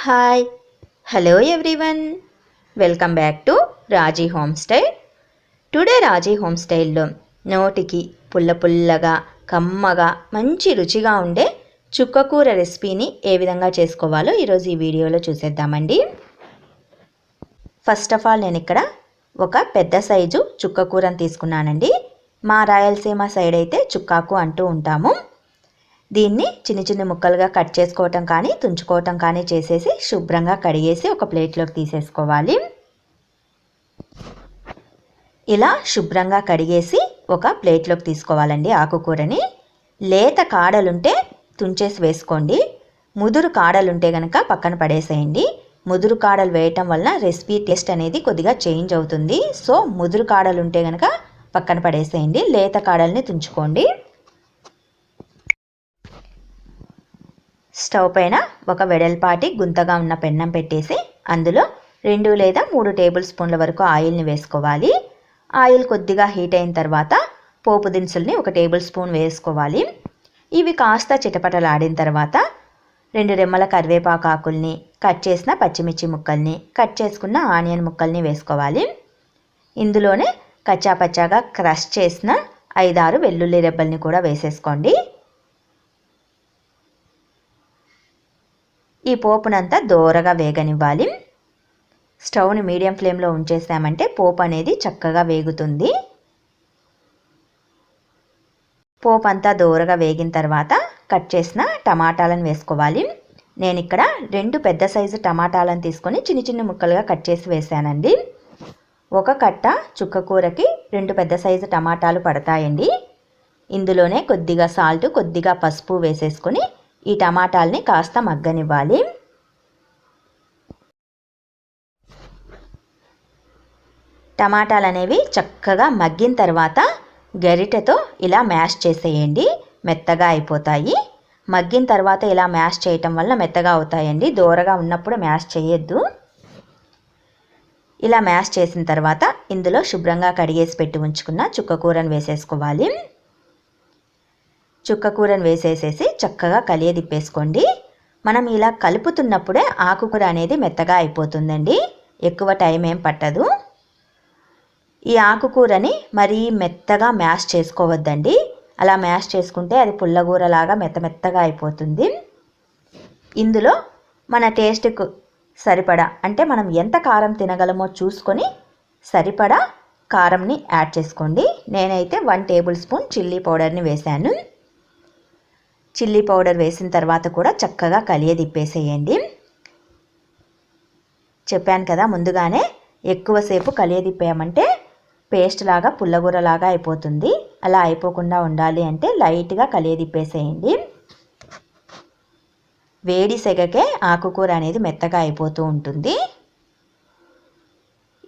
Hi hello everyone welcome back to Raji home style. Today Raji home స్టైల్లో నోటికి పుల్ల పుల్లగా కమ్మగా మంచి రుచిగా ఉండే చుక్కకూర రెసిపీని ఏ విధంగా చేసుకోవాలో ఈరోజు ఈ వీడియోలో చూసేద్దామండి. ఫస్ట్ ఆఫ్ ఆల్ నేను ఇక్కడ ఒక పెద్ద సైజు చుక్కకూరని తీసుకున్నానండి. మా రాయలసీమ సైడ్ అయితే చుక్కాకు అంటూ ఉంటాము. దీన్ని చిన్న చిన్న ముక్కలుగా కట్ చేసుకోవటం కానీ తుంచుకోవటం కానీ చేసేసి శుభ్రంగా కడిగేసి ఒక ప్లేట్లోకి తీసేసుకోవాలి. ఇలా శుభ్రంగా కడిగేసి ఒక ప్లేట్లోకి తీసుకోవాలండి. ఆకుకూరని లేత కాడలుంటే తుంచేసి వేసుకోండి, ముదురు కాడలుంటే కనుక పక్కన పడేసేయండి. ముదురు కాడలు వేయటం వలన రెసిపీ టేస్ట్ అనేది కొద్దిగా చేంజ్ అవుతుంది. సో ముదురు కాడలుంటే కనుక పక్కన పడేసేయండి, లేత కాడల్ని తుంచుకోండి. స్టవ్ పైన ఒక వెడల్పాటి గుంతగా ఉన్న పెన్నం పెట్టేసి అందులో 2 లేదా 3 టేబుల్ స్పూన్ల వరకు ఆయిల్ని వేసుకోవాలి. ఆయిల్ కొద్దిగా హీట్ అయిన తర్వాత పోపు దినుసుల్ని 1 టేబుల్ స్పూన్ వేసుకోవాలి. ఇవి కాస్త చిటపటలాడిన తర్వాత 2 రెమ్మల కరివేపాకు ఆకుల్ని, కట్ చేసిన పచ్చిమిర్చి ముక్కల్ని, కట్ చేసుకున్న ఆనియన్ ముక్కల్ని వేసుకోవాలి. ఇందులోనే కచ్చాపచ్చాగా క్రష్ చేసిన 5-6 వెల్లుల్లి రెబ్బల్ని కూడా వేసేసుకోండి. ఈ పోపునంతా దోరగా వేగనివ్వాలి. స్టవ్ని మీడియం ఫ్లేమ్లో ఉంచేసామంటే పోపు అనేది చక్కగా వేగుతుంది. పోపు అంతా దోరగా వేగిన తర్వాత కట్ చేసిన టమాటాలను వేసుకోవాలి. నేను ఇక్కడ 2 పెద్ద సైజు టమాటాలను తీసుకొని చిన్న చిన్న ముక్కలుగా కట్ చేసి వేసానండి. ఒక కట్ట చుక్కకూరకి 2 పెద్ద సైజు టమాటాలు పడతాయండి. ఇందులోనే కొద్దిగా సాల్ట్, కొద్దిగా పసుపు వేసేసుకొని ఈ టమాటాలని కాస్త మగ్గనివ్వాలి. టమాటాలు అనేవి చక్కగా మగ్గిన తర్వాత గరిటెతో ఇలా మ్యాష్ చేసేయండి, మెత్తగా అయిపోతాయి. మగ్గిన తర్వాత ఇలా మ్యాష్ చేయటం వల్ల మెత్తగా అవుతాయండి, దోరగా ఉన్నప్పుడు మ్యాష్ చేయొద్దు. ఇలా మ్యాష్ చేసిన తర్వాత ఇందులో శుభ్రంగా కడిగేసి పెట్టి ఉంచుకున్న చుక్కకూరను వేసేసుకోవాలి. చుక్కకూరను వేసేసేసి చక్కగా కలియదిప్పేసుకోండి. మనం ఇలా కలుపుతున్నప్పుడే ఆకుకూర అనేది మెత్తగా అయిపోతుందండి, ఎక్కువ టైం ఏం పట్టదు. ఈ ఆకుకూరని మరీ మెత్తగా మ్యాష్ చేసుకోవద్దండి, అలా మ్యాష్ చేసుకుంటే అది పుల్లగూరలాగా మెత్తగా అయిపోతుంది. ఇందులో మన టేస్ట్కు సరిపడా, అంటే మనం ఎంత కారం తినగలమో చూసుకొని సరిపడా కారంని యాడ్ చేసుకోండి. నేనైతే 1 టేబుల్ స్పూన్ చిల్లీ పౌడర్ని వేశాను. చిల్లీ పౌడర్ వేసిన తర్వాత కూడా చక్కగా కలియదిప్పేసేయండి. చెప్పాను కదా ముందుగానే, ఎక్కువసేపు కలియదిప్పామంటే పేస్ట్ లాగా పుల్లగూరలాగా అయిపోతుంది. అలా అయిపోకుండా ఉండాలి అంటే లైట్గా కలియదిప్పేసేయండి. వేడి సెగకే ఆకుకూర అనేది మెత్తగా అయిపోతూ ఉంటుంది.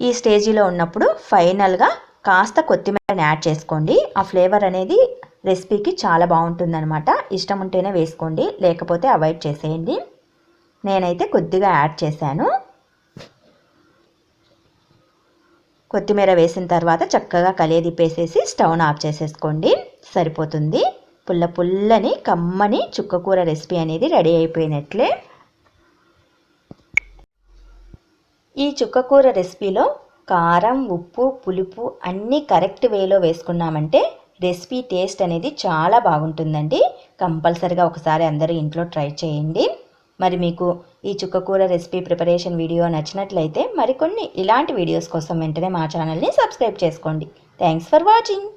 ఈ స్టేజీలో ఉన్నప్పుడు ఫైనల్గా కాస్త కొత్తిమీరని యాడ్ చేసుకోండి. ఆ ఫ్లేవర్ అనేది రెసిపీకి చాలా బాగుంటుందన్నమాట. ఇష్టం ఉంటేనే వేసుకోండి, లేకపోతే అవాయిడ్ చేసేయండి. నేనైతే కొద్దిగా యాడ్ చేశాను. కొత్తిమీర వేసిన తర్వాత చక్కగా కలియదిప్పేసేసి స్టవ్ను ఆఫ్ చేసేసుకోండి, సరిపోతుంది. పుల్లని కమ్మని చుక్కకూర రెసిపీ అనేది రెడీ అయిపోయినట్లే. ఈ చుక్కకూర రెసిపీలో కారం, ఉప్పు, పులుపు అన్నీ కరెక్ట్ వేలో వేసుకున్నామంటే రెసిపీ టేస్ట్ అనేది చాలా బాగుంటుందండి. కంపల్సరిగా ఒకసారి అందరూ ఇంట్లో ట్రై చేయండి. మరి మీకు ఈ చుక్కకూర రెసిపీ ప్రిపరేషన్ వీడియో నచ్చినట్లయితే మరికొన్ని ఇలాంటి వీడియోస్ కోసం వెంటనే మా ఛానల్ని సబ్స్క్రైబ్ చేసుకోండి. Thanks for watching.